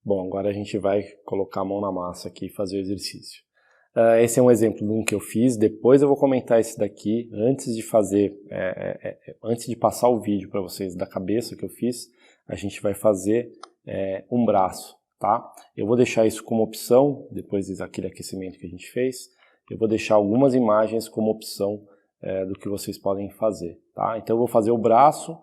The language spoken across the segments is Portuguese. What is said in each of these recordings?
Bom, agora a gente vai colocar a mão na massa aqui e fazer o exercício. Esse é um exemplo de um que eu fiz, depois eu vou comentar esse daqui, antes de fazer, antes de passar o vídeo para vocês da cabeça que eu fiz, a gente vai fazer um braço, tá? Eu vou deixar isso como opção, depois daquele aquecimento que a gente fez, eu vou deixar algumas imagens como opção do que vocês podem fazer, tá? Então eu vou fazer o braço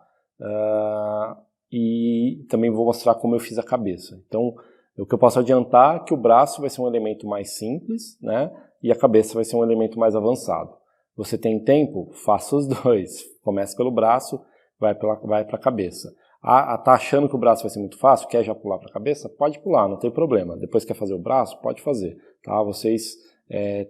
e também vou mostrar como eu fiz a cabeça. Então, o que eu posso adiantar é que o braço vai ser um elemento mais simples, né? E a cabeça vai ser um elemento mais avançado. Você tem tempo? Faça os dois. Comece pelo braço, vai para a cabeça. Tá achando que o braço vai ser muito fácil? Quer já pular para a cabeça? Pode pular, não tem problema. Depois quer fazer o braço? Pode fazer. Tá? Vocês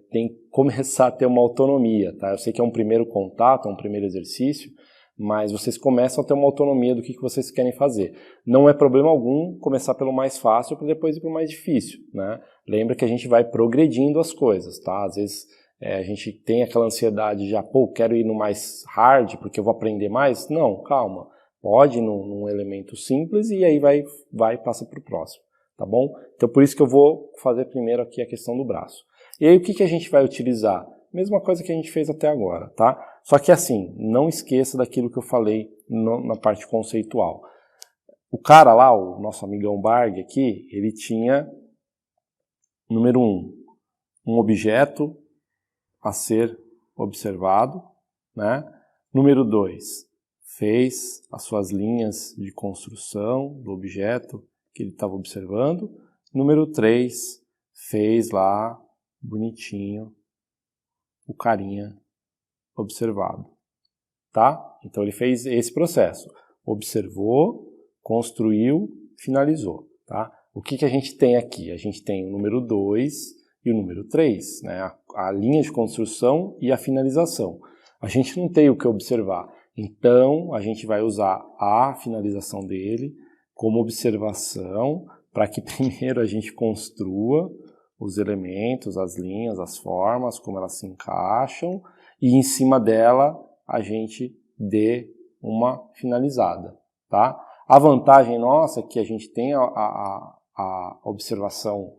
têm que começar a ter uma autonomia. Tá? Eu sei que é um primeiro contato, é um primeiro exercício, mas vocês começam a ter uma autonomia do que vocês querem fazer. Não é problema algum começar pelo mais fácil para depois ir para o mais difícil, né? Lembra que a gente vai progredindo as coisas, tá? Às vezes a gente tem aquela ansiedade já, pô, quero ir no mais hard porque eu vou aprender mais. Não, calma. Pode ir num elemento simples e aí vai e passa para o próximo, tá bom? Então por isso que eu vou fazer primeiro aqui a questão do braço. E aí o que a gente vai utilizar? Mesma coisa que a gente fez até agora, tá? Só que assim, não esqueça daquilo que eu falei na parte conceitual. O cara lá, o nosso amigão Barg aqui, ele tinha, número 1, um objeto a ser observado, né? Número 2, fez as suas linhas de construção do objeto que ele estava observando. Número 3, fez lá, bonitinho, o carinha observado, tá? Então ele fez esse processo, observou, construiu, finalizou, tá? O que a gente tem aqui? A gente tem o número 2 e o número 3, né? A linha de construção e a finalização. A gente não tem o que observar, então a gente vai usar a finalização dele como observação para que primeiro a gente construa os elementos, as linhas, as formas, como elas se encaixam, e em cima dela a gente dê uma finalizada, tá? A vantagem nossa é que a gente tem a observação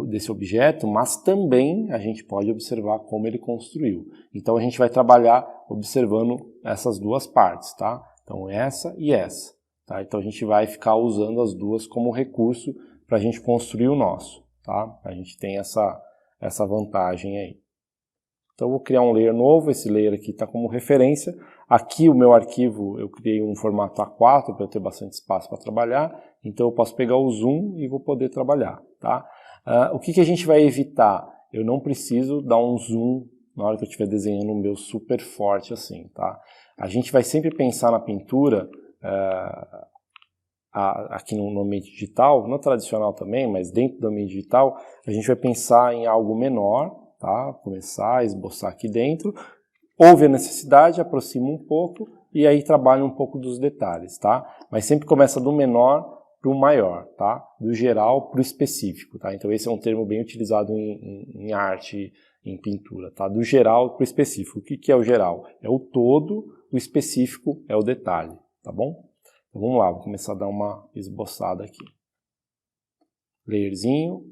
desse objeto, mas também a gente pode observar como ele construiu. Então a gente vai trabalhar observando essas duas partes, tá? Então essa e essa, tá? Então a gente vai ficar usando as duas como recurso para a gente construir o nosso. Tá? A gente tem essa vantagem aí. Então eu vou criar um layer novo, esse layer aqui está como referência. Aqui o meu arquivo eu criei um formato A4 para eu ter bastante espaço para trabalhar, então eu posso pegar o zoom e vou poder trabalhar. Tá? O que a gente vai evitar? Eu não preciso dar um zoom na hora que eu estiver desenhando o meu super forte assim. Tá? A gente vai sempre pensar na pintura aqui no ambiente digital, no tradicional também, mas dentro do ambiente digital, a gente vai pensar em algo menor, tá? Começar a esboçar aqui dentro, ouve a necessidade, aproxima um pouco e aí trabalha um pouco dos detalhes, tá? Mas sempre começa do menor para o maior, tá? Do geral para o específico, tá? Então esse é um termo bem utilizado em arte, em pintura, tá? Do geral para o específico. O que é o geral? É o todo, o específico é o detalhe, tá bom? Então vamos lá, vou começar a dar uma esboçada aqui. Layerzinho,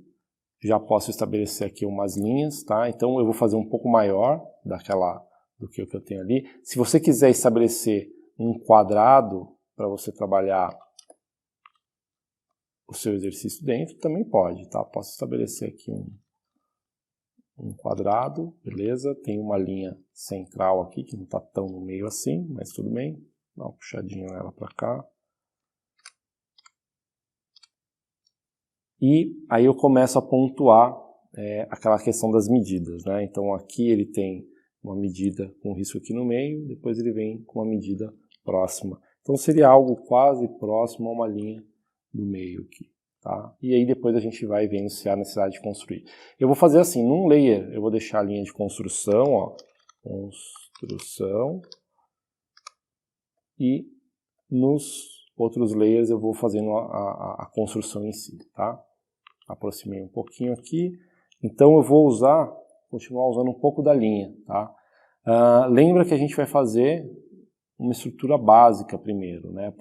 já posso estabelecer aqui umas linhas, tá? Então eu vou fazer um pouco maior do que o que eu tenho ali. Se você quiser estabelecer um quadrado para você trabalhar o seu exercício dentro, também pode, tá? Posso estabelecer aqui um quadrado, beleza? Tem uma linha central aqui, que não está tão no meio assim, mas tudo bem. Dá uma puxadinha nela para cá. E aí eu começo a pontuar aquela questão das medidas, né? Então aqui ele tem uma medida com risco aqui no meio, depois ele vem com uma medida próxima. Então seria algo quase próximo a uma linha do meio aqui, tá? E aí depois a gente vai vendo se há necessidade de construir. Eu vou fazer assim, num layer eu vou deixar a linha de construção, ó, construção, e nos outros layers eu vou fazendo a construção em si, tá? Aproximei um pouquinho aqui, então eu vou continuar usando um pouco da linha, tá? Lembra que a gente vai fazer uma estrutura básica primeiro, né?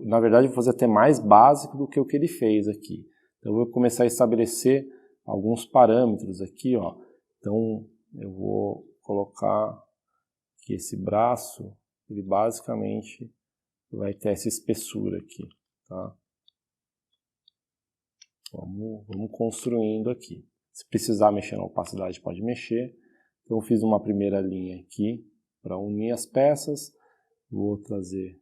Na verdade eu vou fazer até mais básico do que o que ele fez aqui. eu vou começar a estabelecer alguns parâmetros aqui, ó. Então, eu vou colocar que esse braço, ele basicamente vai ter essa espessura aqui, tá? Vamos construindo aqui. Se precisar mexer na opacidade, pode mexer. Então, eu fiz uma primeira linha aqui para unir as peças. Vou trazer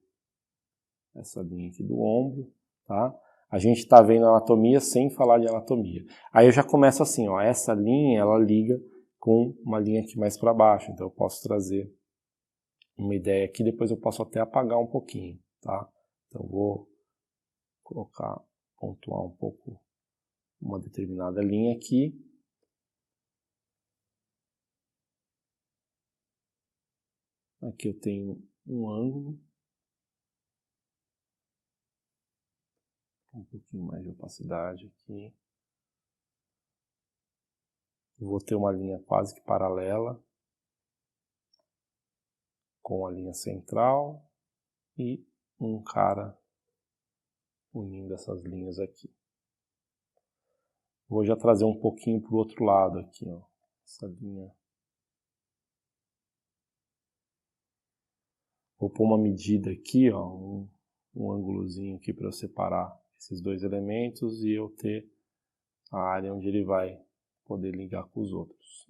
essa linha aqui do ombro, tá? A gente está vendo anatomia sem falar de anatomia. Aí eu já começo assim, ó, essa linha, ela liga com uma linha aqui mais para baixo. Então, eu posso trazer uma ideia aqui, depois eu posso até apagar um pouquinho, tá? Então, eu vou colocar, pontuar um pouco uma determinada linha aqui. Aqui eu tenho um ângulo. Um pouquinho mais de opacidade aqui. Vou ter uma linha quase que paralela com a linha central e um cara unindo essas linhas aqui. Vou já trazer um pouquinho para o outro lado aqui, ó. Essa linha. Vou pôr uma medida aqui, ó, um ângulozinho aqui para eu separar esses dois elementos e eu ter a área onde ele vai poder ligar com os outros.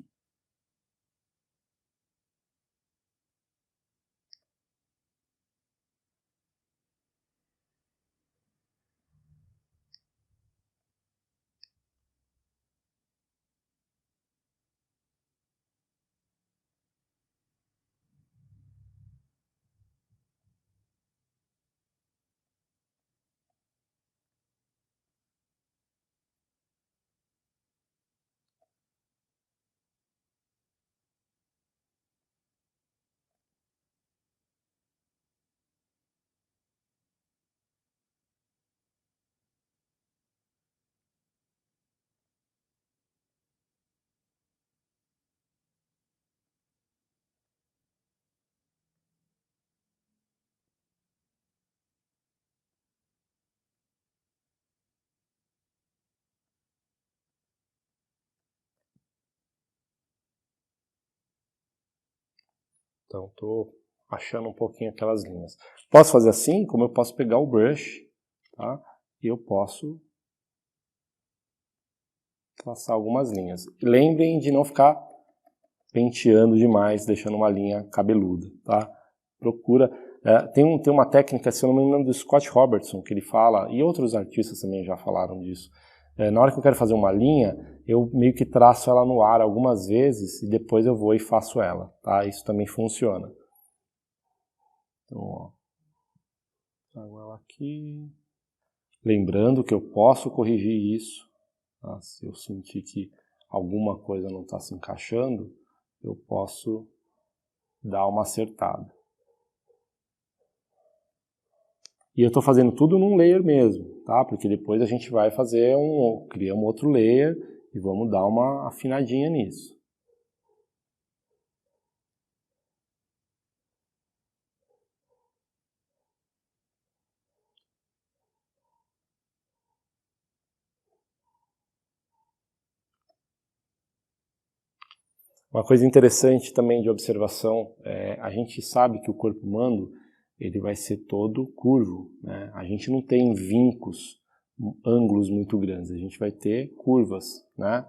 Então, estou achando um pouquinho aquelas linhas. Posso fazer assim, como eu posso pegar o brush, tá? E eu posso traçar algumas linhas. Lembrem de não ficar penteando demais, deixando uma linha cabeluda, tá? Procura... tem uma técnica, se eu não me engano, do Scott Robertson, que ele fala, e outros artistas também já falaram disso. Na hora que eu quero fazer uma linha, eu meio que traço ela no ar algumas vezes e depois eu vou e faço ela, tá? Isso também funciona. Então, ó, trago ela aqui. Lembrando que eu posso corrigir isso, tá? Se eu sentir que alguma coisa não está se encaixando, eu posso dar uma acertada. E eu estou fazendo tudo num layer mesmo, tá? Porque depois a gente vai fazer criar um outro layer e vamos dar uma afinadinha nisso. Uma coisa interessante também de observação, a gente sabe que o corpo humano ele vai ser todo curvo, né? A gente não tem vincos, ângulos muito grandes, a gente vai ter curvas, né?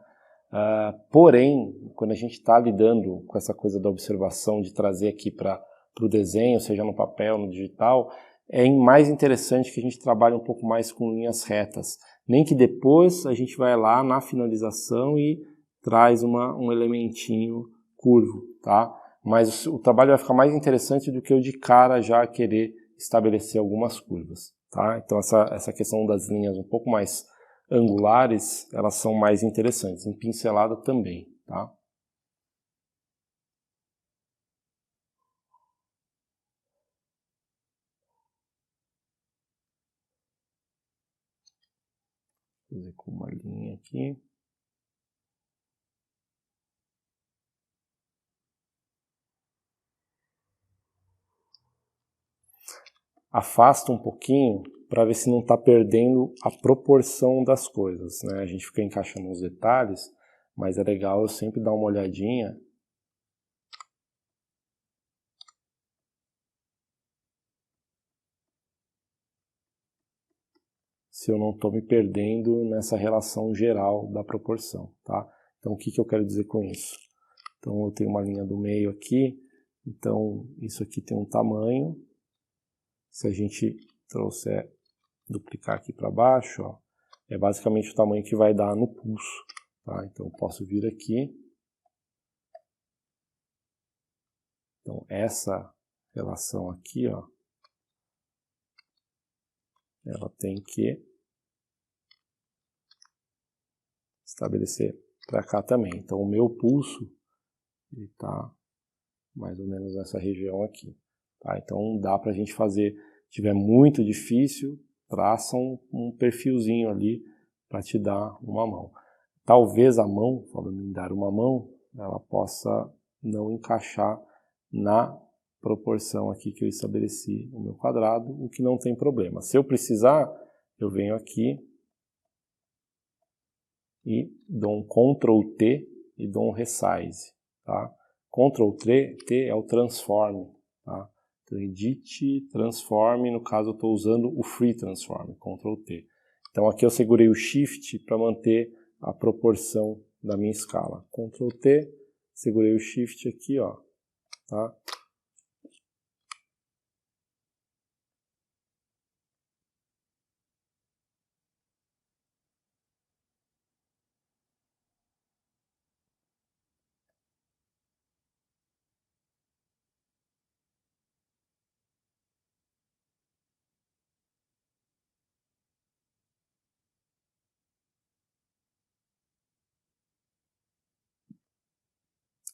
Porém, quando a gente está lidando com essa coisa da observação, de trazer aqui para o desenho, seja no papel, no digital, é mais interessante que a gente trabalhe um pouco mais com linhas retas. Nem que depois a gente vai lá na finalização e traz um elementinho curvo, tá? Mas o trabalho vai ficar mais interessante do que eu de cara já querer estabelecer algumas curvas, tá? Então essa questão das linhas um pouco mais angulares, elas são mais interessantes, em pincelada também, tá? Vou fazer com uma linha aqui. Afasta um pouquinho para ver se não está perdendo a proporção das coisas, né? A gente fica encaixando uns detalhes, mas é legal eu sempre dar uma olhadinha se eu não estou me perdendo nessa relação geral da proporção, tá? Então, o que eu quero dizer com isso? Então, eu tenho uma linha do meio aqui, então, isso aqui tem um tamanho. Se a gente trouxer, duplicar aqui para baixo, ó, é basicamente o tamanho que vai dar no pulso, tá? Então, eu posso vir aqui. Então, essa relação aqui, ó, ela tem que estabelecer para cá também. Então, o meu pulso ele está mais ou menos nessa região aqui. Tá? Então, dá para a gente fazer, se tiver muito difícil, traça um perfilzinho ali para te dar uma mão. Talvez a mão, falando em dar uma mão, ela possa não encaixar na proporção aqui que eu estabeleci no meu quadrado, o que não tem problema. Se eu precisar, eu venho aqui e dou um Ctrl T e dou um Resize. Tá? Ctrl T é o Transform. Tá? Então, Edit, Transform, no caso eu estou usando o Free Transform, Ctrl T. Então aqui eu segurei o Shift para manter a proporção da minha escala. Ctrl T, segurei o Shift aqui, ó. Tá?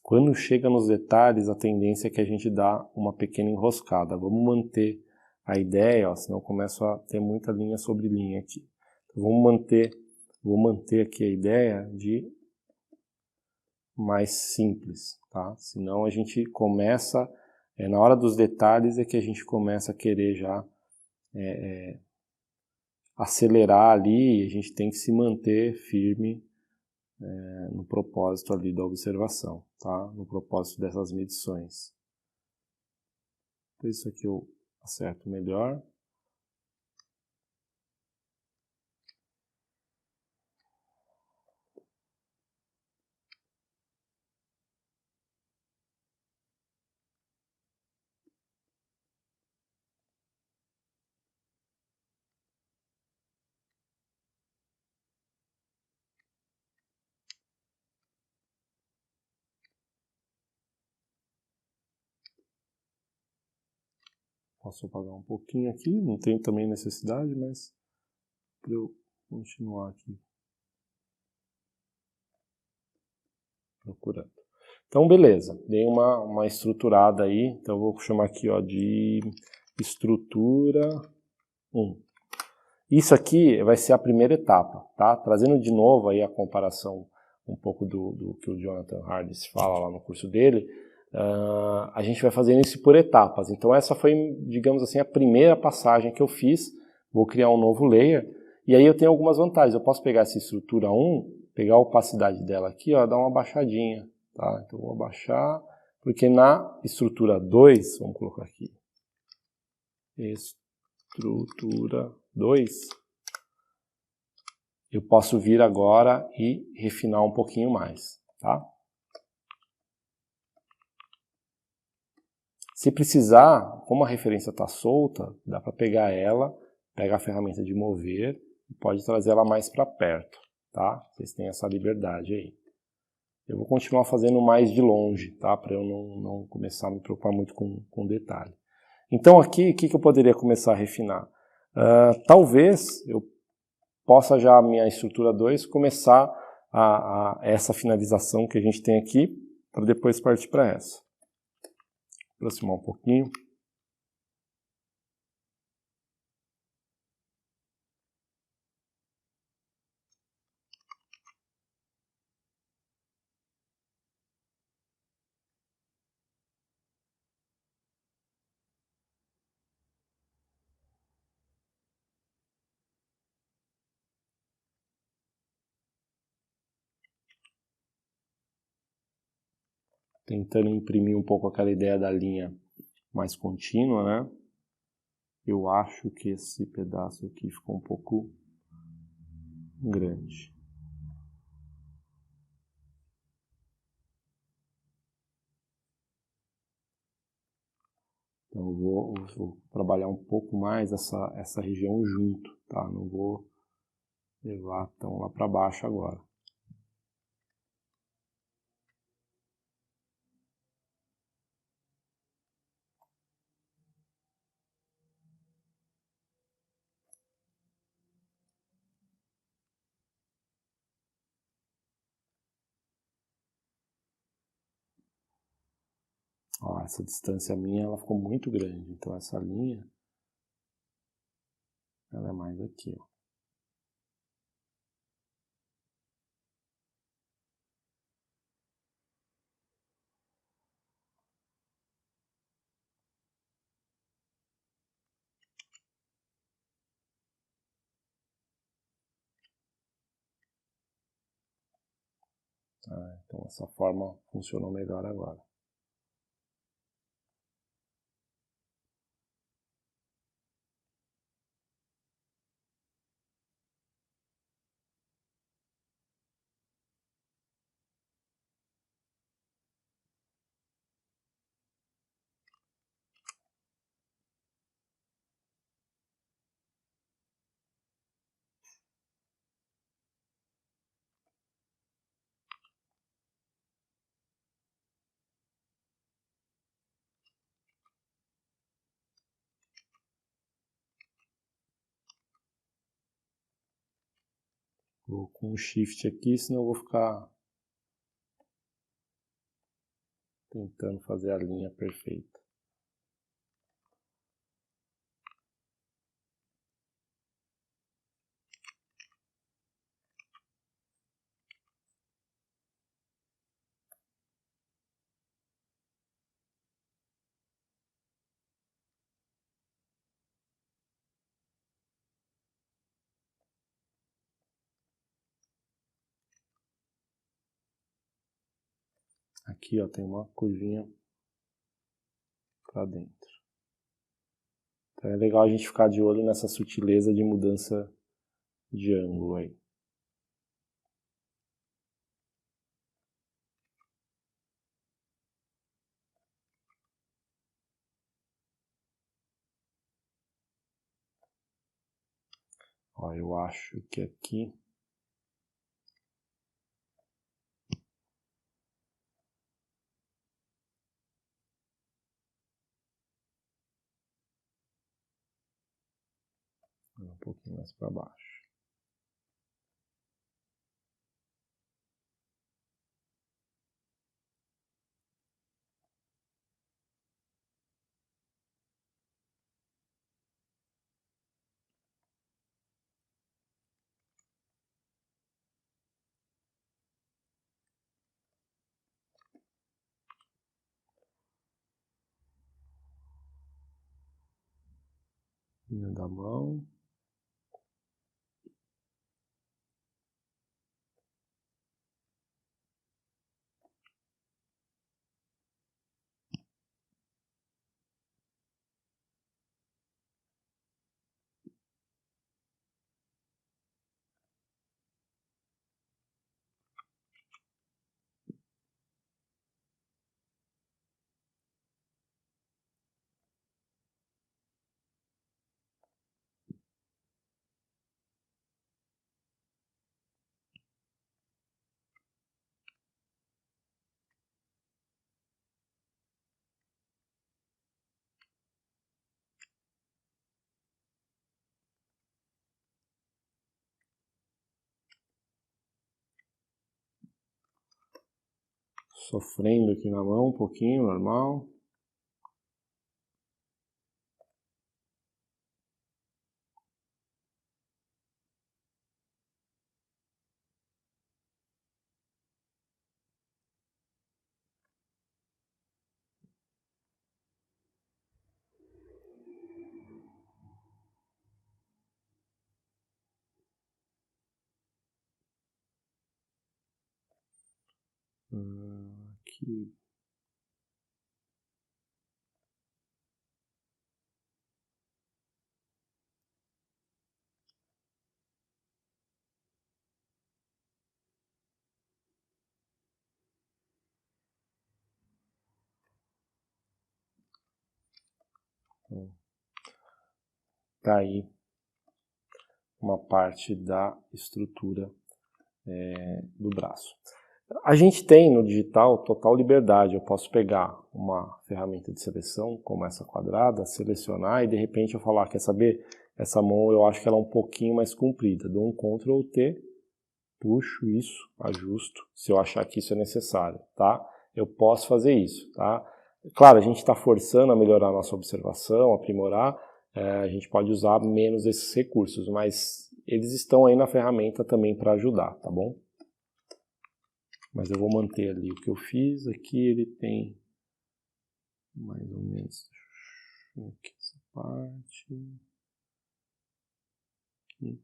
Quando chega nos detalhes, a tendência é que a gente dá uma pequena enroscada. Vamos manter a ideia, ó, senão eu começo a ter muita linha sobre linha aqui. Então, vou manter aqui a ideia de mais simples, tá? Senão a gente começa, na hora dos detalhes é que a gente começa a querer já acelerar ali e a gente tem que se manter firme no propósito ali da observação, tá? No propósito dessas medições. Então, isso aqui eu acerto melhor. Posso apagar um pouquinho aqui, não tenho também necessidade, mas para eu continuar aqui procurando. Então, beleza, dei uma estruturada aí, então eu vou chamar aqui ó, de estrutura 1. Isso aqui vai ser a primeira etapa, tá? Trazendo de novo aí a comparação um pouco do que o Jonathan Hardis fala lá no curso dele, a gente vai fazendo isso por etapas. Então essa foi, digamos assim, a primeira passagem que eu fiz. Vou criar um novo layer e aí eu tenho algumas vantagens. Eu posso pegar essa estrutura 1, pegar a opacidade dela aqui, ó, dar uma baixadinha, tá? Então vou abaixar, porque na estrutura 2, vamos colocar aqui, estrutura 2, eu posso vir agora e refinar um pouquinho mais, tá? Se precisar, como a referência está solta, dá para pegar ela, pega a ferramenta de mover e pode trazer ela mais para perto, tá? Vocês têm essa liberdade aí. Eu vou continuar fazendo mais de longe, tá? Para eu não começar a me preocupar muito com detalhe. Então aqui, o que eu poderia começar a refinar? Talvez eu possa já, a minha estrutura 2, começar essa finalização que a gente tem aqui, para depois partir para essa. Aproximar um pouquinho. tentando imprimir um pouco aquela ideia da linha mais contínua, né? Eu acho que esse pedaço aqui ficou um pouco grande. Então eu vou trabalhar um pouco mais essa região junto, tá? Não vou levar tão lá para baixo agora. Ó, essa distância minha ela ficou muito grande, então essa linha ela é mais aqui, ó. Então essa forma funcionou melhor agora. Vou com o shift aqui, senão eu vou ficar tentando fazer a linha perfeita. Aqui, ó, tem uma curvinha para dentro. Então é legal a gente ficar de olho nessa sutileza de mudança de ângulo aí. Ó, eu acho que aqui um pouquinho mais para baixo. Linha da mão. Sofrendo aqui na mão um pouquinho, normal. Aqui. Tá aí uma parte da estrutura do braço. A gente tem no digital total liberdade. Eu posso pegar uma ferramenta de seleção, como essa quadrada, selecionar e de repente eu falar, quer saber? Essa mão eu acho que ela é um pouquinho mais comprida. Dou um Ctrl T, puxo isso, ajusto, se eu achar que isso é necessário, tá? Eu posso fazer isso, tá? Claro, a gente está forçando a melhorar a nossa observação, aprimorar, a gente pode usar menos esses recursos, mas eles estão aí na ferramenta também para ajudar, tá bom? Mas eu vou manter ali o que eu fiz. Aqui ele tem mais ou menos aqui essa parte. Aqui.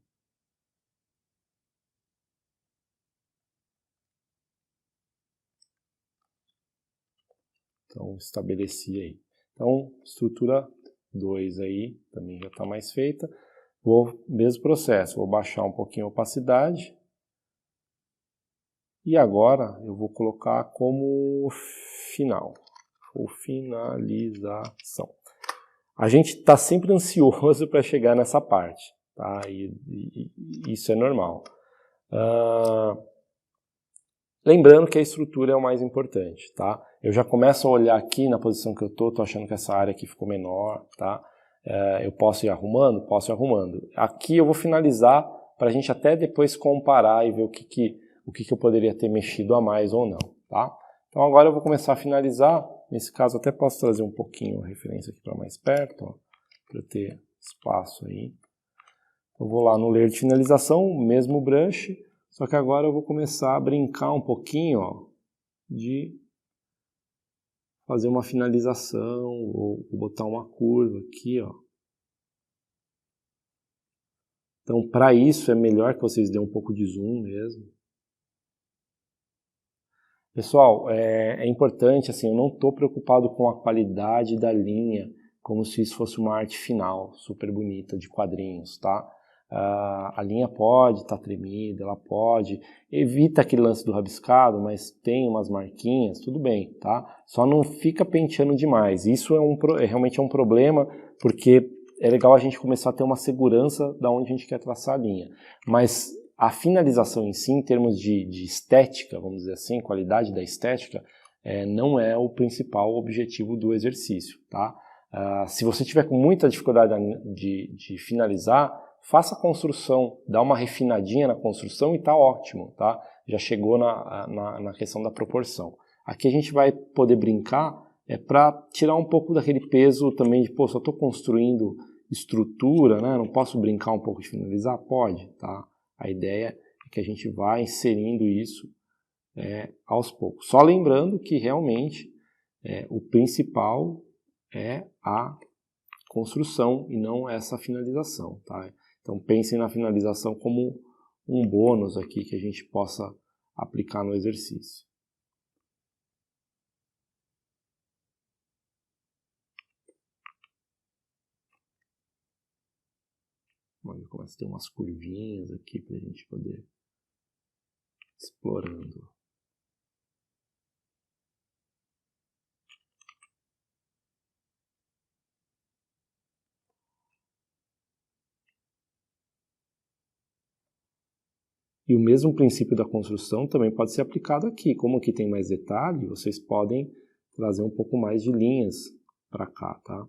Então, estabeleci aí. Então, estrutura 2 aí, também já está mais feita. Mesmo processo, vou baixar um pouquinho a opacidade. E agora eu vou colocar como final, ou finalização. A gente está sempre ansioso para chegar nessa parte, tá? E isso é normal. Lembrando que a estrutura é o mais importante, tá? Eu já começo a olhar aqui na posição que eu tô achando que essa área aqui ficou menor, tá? Eu posso ir arrumando? Posso ir arrumando. Aqui eu vou finalizar para a gente até depois comparar e ver o que eu poderia ter mexido a mais ou não, tá? Então agora eu vou começar a finalizar. Nesse caso até posso trazer um pouquinho a referência aqui para mais perto, para ter espaço aí. Eu vou lá no layer de finalização, mesmo brush, só que agora eu vou começar a brincar um pouquinho, ó, de fazer uma finalização ou botar uma curva aqui, ó. Então, para isso é melhor que vocês dêem um pouco de zoom mesmo. Pessoal, é importante, assim, eu não estou preocupado com a qualidade da linha, como se isso fosse uma arte final, super bonita, de quadrinhos, tá? A linha pode estar tremida, ela pode, evita aquele lance do rabiscado, mas tem umas marquinhas, tudo bem, tá? Só não fica penteando demais. Isso realmente é um problema, porque é legal a gente começar a ter uma segurança da onde a gente quer traçar a linha. Mas a finalização em si, em termos de estética, vamos dizer assim, qualidade da estética, não é o principal objetivo do exercício, tá? Se você tiver com muita dificuldade de finalizar, faça a construção, dá uma refinadinha na construção e tá ótimo, tá? Já chegou na questão da proporção. Aqui a gente vai poder brincar para tirar um pouco daquele peso também de, pô, só estou construindo estrutura, né? Não posso brincar um pouco de finalizar? Pode, tá? A ideia é que a gente vai inserindo isso aos poucos. Só lembrando que realmente o principal é a construção e não essa finalização, tá? Então pensem na finalização como um bônus aqui que a gente possa aplicar no exercício. Olha, começa a ter umas curvinhas aqui para a gente poder explorando. E o mesmo princípio da construção também pode ser aplicado aqui. Como aqui tem mais detalhe, vocês podem trazer um pouco mais de linhas para cá, tá?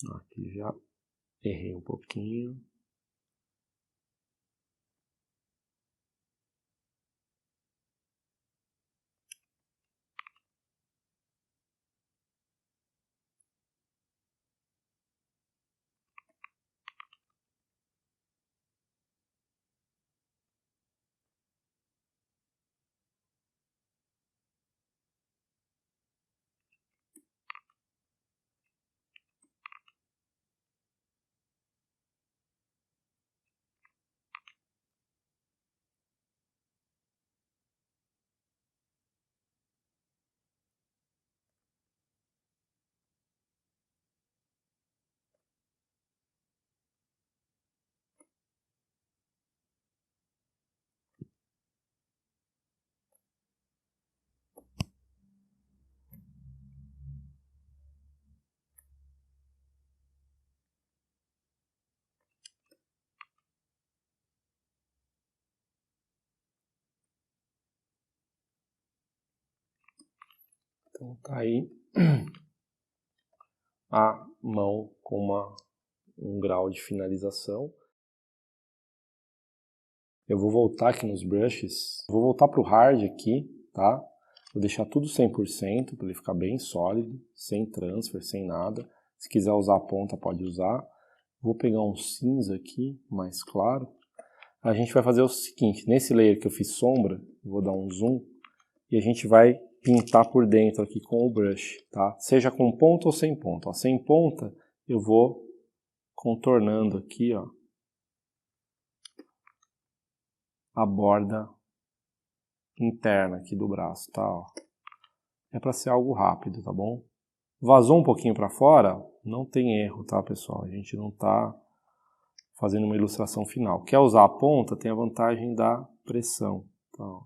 Aqui já errei um pouquinho. Então tá aí a mão com um grau de finalização. Eu vou voltar aqui nos brushes, vou voltar para o hard aqui, tá? Vou deixar tudo 100% para ele ficar bem sólido, sem transfer, sem nada. Se quiser usar a ponta, pode usar. Vou pegar um cinza aqui, mais claro. A gente vai fazer o seguinte, nesse layer que eu fiz sombra, vou dar um zoom, e a gente vai pintar por dentro aqui com o brush, tá? Seja com ponta ou sem ponta. Ó, sem ponta, eu vou contornando aqui, ó, a borda interna aqui do braço, tá? Ó. É para ser algo rápido, tá bom? Vazou um pouquinho para fora, não tem erro, tá, pessoal? A gente não tá fazendo uma ilustração final. Quer usar a ponta, tem a vantagem da pressão, tá?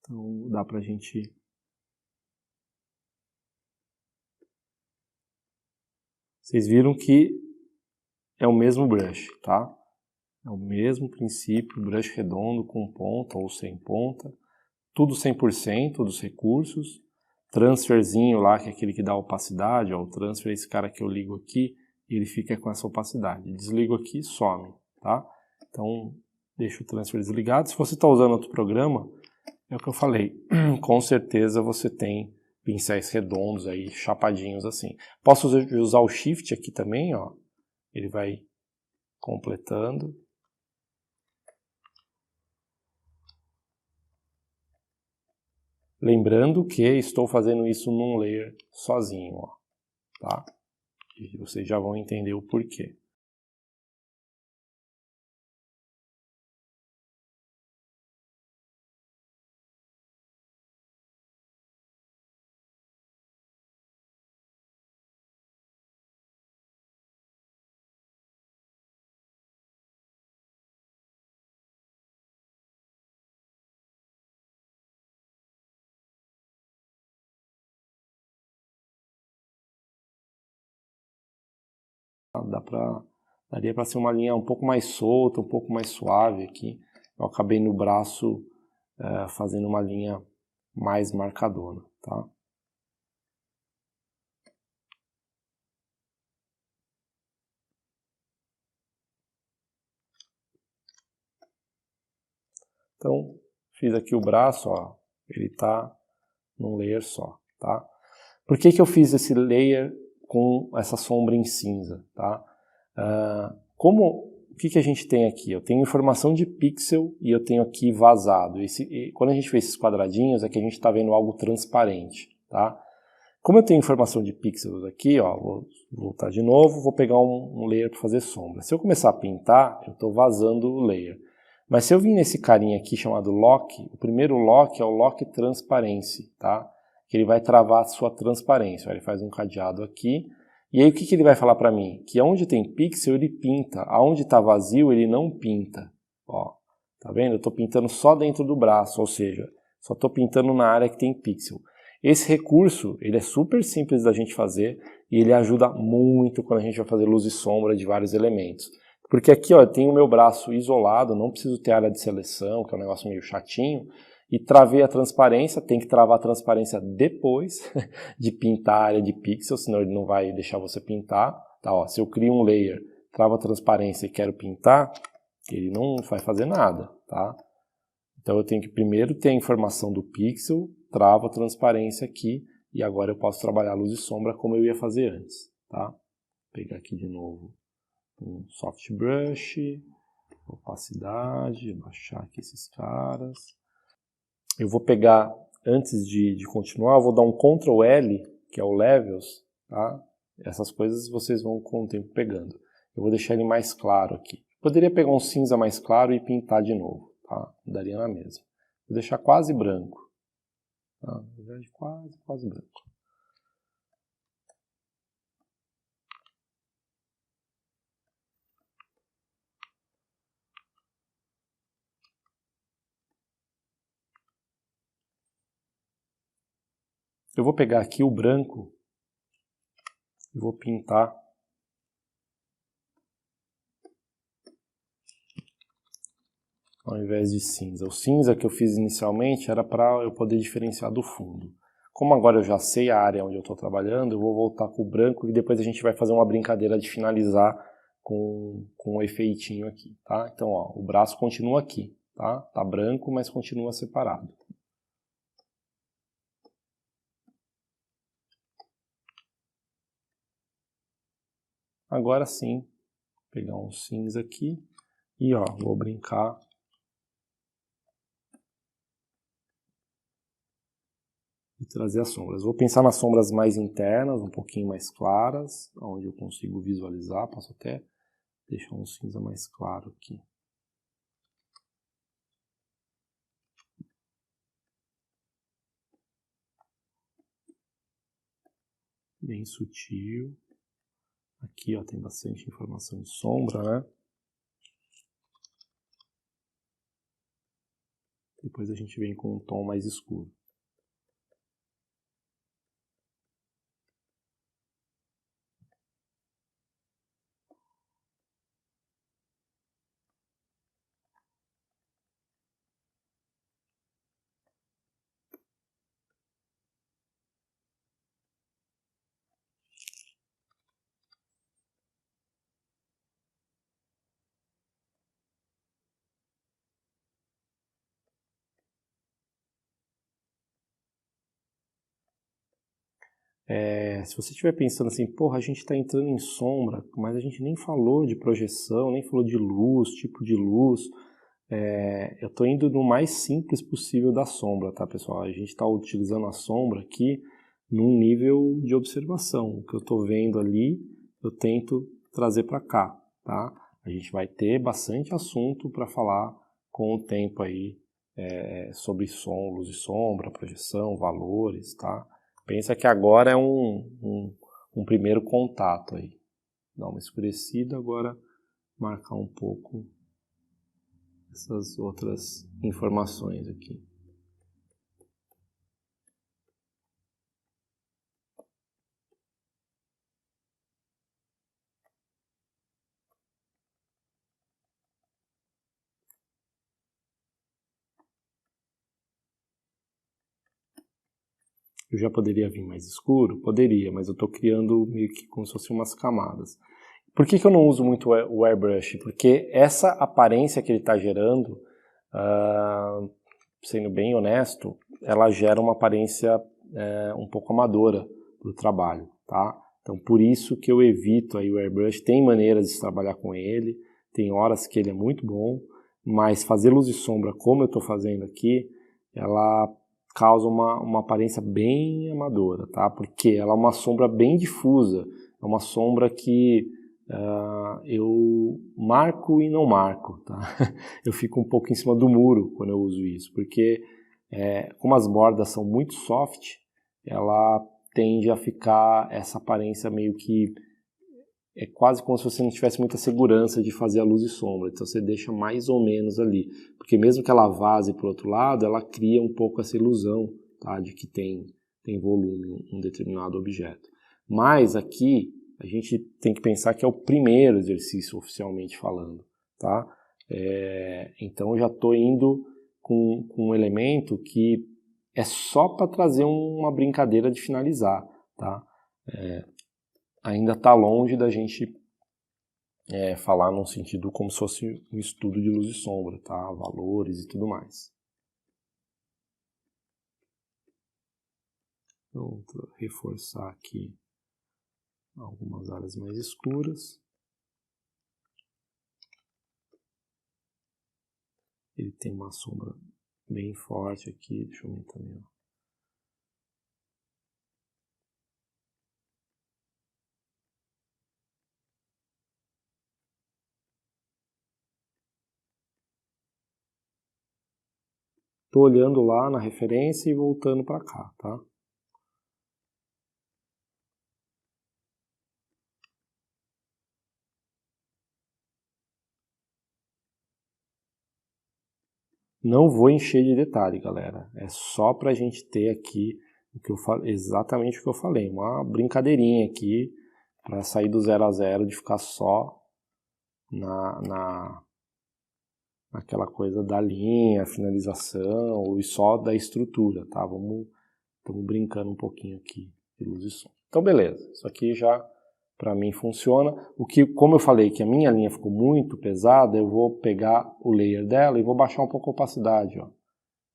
Então dá pra gente... Vocês viram que é o mesmo brush, tá? É o mesmo princípio, brush redondo com ponta ou sem ponta. Tudo 100% dos recursos. Transferzinho lá, que é aquele que dá opacidade. Ó, o transfer é esse cara que eu ligo aqui e ele fica com essa opacidade. Desligo aqui e some, tá? Então, deixa o transfer desligado. Se você está usando outro programa, é o que eu falei. Com certeza você tem pincéis redondos aí, chapadinhos assim. Posso usar o Shift aqui também, ó. Ele vai completando. Lembrando que estou fazendo isso num layer sozinho, ó, tá? E vocês já vão entender o porquê. Daria para ser uma linha um pouco mais solta, um pouco mais suave aqui. Eu acabei no braço fazendo uma linha mais marcadona, tá? Então, fiz aqui o braço, ó, ele tá num layer só, tá? Por que que eu fiz esse layer com essa sombra em cinza, tá? O que a gente tem aqui? Eu tenho informação de pixel e eu tenho aqui vazado. Quando a gente fez esses quadradinhos, é que a gente está vendo algo transparente, tá? Como eu tenho informação de pixels aqui, ó, vou voltar de novo, vou pegar um layer para fazer sombra. Se eu começar a pintar, eu estou vazando o layer. Mas se eu vir nesse carinha aqui chamado Lock, o primeiro Lock é o Lock Transparency, tá? Que ele vai travar a sua transparência. Ele faz um cadeado aqui. E aí o que ele vai falar para mim? Que onde tem pixel ele pinta, aonde está vazio ele não pinta. Ó, tá vendo? Eu estou pintando só dentro do braço, ou seja, só estou pintando na área que tem pixel. Esse recurso ele é super simples da gente fazer e ele ajuda muito quando a gente vai fazer luz e sombra de vários elementos. Porque aqui ó, eu tenho o meu braço isolado, não preciso ter área de seleção, que é um negócio meio chatinho. E travei a transparência, tem que travar a transparência depois de pintar a área de pixel, senão ele não vai deixar você pintar, Tá, ó, se eu crio um layer, travo a transparência e quero pintar, ele não vai fazer nada, tá? Então eu tenho que primeiro ter a informação do pixel, travo a transparência aqui, e agora eu posso trabalhar luz e sombra como eu ia fazer antes, tá? Vou pegar aqui de novo um soft brush, opacidade, baixar aqui esses caras. Eu vou pegar, antes de continuar, eu vou dar um Ctrl L, que é o Levels, tá? Essas coisas vocês vão com o tempo pegando. Eu vou deixar ele mais claro aqui. Poderia pegar um cinza mais claro e pintar de novo, tá? Daria na mesma. Vou deixar quase branco. Tá? Na verdade, quase branco. Eu vou pegar aqui o branco e vou pintar ao invés de cinza. O cinza que eu fiz inicialmente era para eu poder diferenciar do fundo. Como agora eu já sei a área onde eu estou trabalhando, eu vou voltar com o branco e depois a gente vai fazer uma brincadeira de finalizar com um efeitinho aqui, tá? Então, ó, o braço continua aqui, tá? Tá branco, mas continua separado. Agora sim, vou pegar um cinza aqui e ó, vou brincar e trazer as sombras. Vou pensar nas sombras mais internas, um pouquinho mais claras, onde eu consigo visualizar. Posso até deixar um cinza mais claro aqui. Bem sutil. Aqui ó, tem bastante informação de sombra, né? Depois a gente vem com um tom mais escuro. Se você estiver pensando assim, porra, a gente está entrando em sombra, mas a gente nem falou de projeção, nem falou de luz, tipo de luz. Eu estou indo no mais simples possível da sombra, tá, pessoal? A gente está utilizando a sombra aqui num nível de observação. O que eu estou vendo ali, eu tento trazer para cá, tá? A gente vai ter bastante assunto para falar com o tempo aí sobre som, luz e sombra, projeção, valores, tá? Pensa que agora é um primeiro contato aí. Dá uma escurecida, agora marcar um pouco essas outras informações aqui. Eu já poderia vir mais escuro? Poderia, mas eu estou criando meio que como se fossem umas camadas. Por que eu não uso muito o airbrush? Porque essa aparência que ele está gerando, sendo bem honesto, ela gera uma aparência um pouco amadora do trabalho, tá? Então por isso que eu evito aí o airbrush. Tem maneiras de se trabalhar com ele, tem horas que ele é muito bom, mas fazer luz e sombra como eu estou fazendo aqui, ela causa uma aparência bem amadora, tá? Porque ela é uma sombra bem difusa, é uma sombra que eu marco e não marco, tá? Eu fico um pouco em cima do muro quando eu uso isso, porque como as bordas são muito soft, ela tende a ficar essa aparência meio que é quase como se você não tivesse muita segurança de fazer a luz e sombra, então você deixa mais ou menos ali, porque mesmo que ela vaze para o outro lado, ela cria um pouco essa ilusão, tá, de que tem volume um determinado objeto. Mas aqui a gente tem que pensar que é o primeiro exercício oficialmente falando, tá? Então eu já estou indo com um elemento que é só para trazer uma brincadeira de finalizar, tá? ainda está longe da gente falar num sentido como se fosse um estudo de luz e sombra, tá? Valores e tudo mais. Então, vou reforçar aqui algumas áreas mais escuras. Ele tem uma sombra bem forte aqui, deixa eu ver também, ó. Estou olhando lá na referência e voltando para cá, tá? Não vou encher de detalhe, galera. É só para a gente ter aqui o que eu falei, exatamente o que eu falei. Uma brincadeirinha aqui para sair do 0 a 0, de ficar só naquela coisa da linha, finalização e só da estrutura, tá? Estamos brincando um pouquinho aqui de luz e som. Então, beleza. Isso aqui já, para mim, funciona. Como eu falei que a minha linha ficou muito pesada, eu vou pegar o layer dela e vou baixar um pouco a opacidade, ó.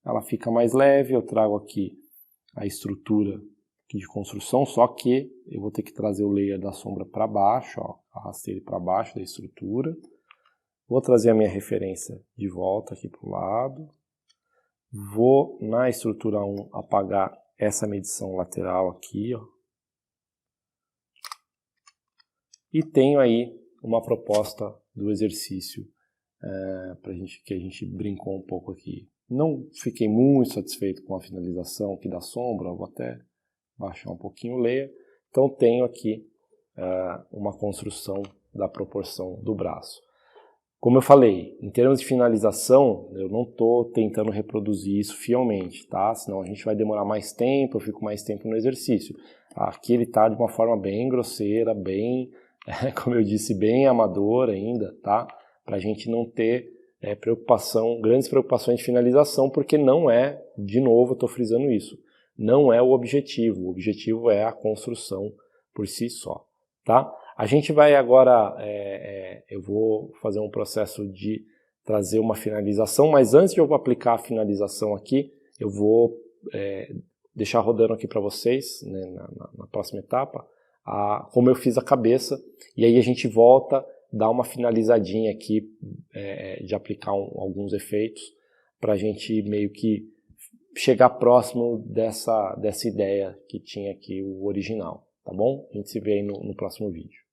Ela fica mais leve, eu trago aqui a estrutura aqui de construção, só que eu vou ter que trazer o layer da sombra para baixo, ó. Arrastei ele para baixo da estrutura. Vou trazer a minha referência de volta aqui para o lado. Vou, na estrutura 1, apagar essa medição lateral aqui, ó. E tenho aí uma proposta do exercício que a gente brincou um pouco aqui. Não fiquei muito satisfeito com a finalização aqui da sombra, vou até baixar um pouquinho o layer. Então tenho aqui uma construção da proporção do braço. Como eu falei, em termos de finalização, eu não estou tentando reproduzir isso fielmente, tá? Senão a gente vai demorar mais tempo, eu fico mais tempo no exercício. Aqui ele está de uma forma bem grosseira, bem, como eu disse, bem amadora ainda, tá? Para a gente não ter grandes preocupações de finalização, porque não é, de novo, eu estou frisando isso, não é o objetivo é a construção por si só, tá? A gente vai agora, eu vou fazer um processo de trazer uma finalização, mas antes de eu aplicar a finalização aqui, eu vou deixar rodando aqui para vocês, né, na próxima etapa, como eu fiz a cabeça, e aí a gente volta, dá uma finalizadinha aqui de aplicar alguns efeitos, para a gente meio que chegar próximo dessa ideia que tinha aqui o original, tá bom? A gente se vê aí no próximo vídeo.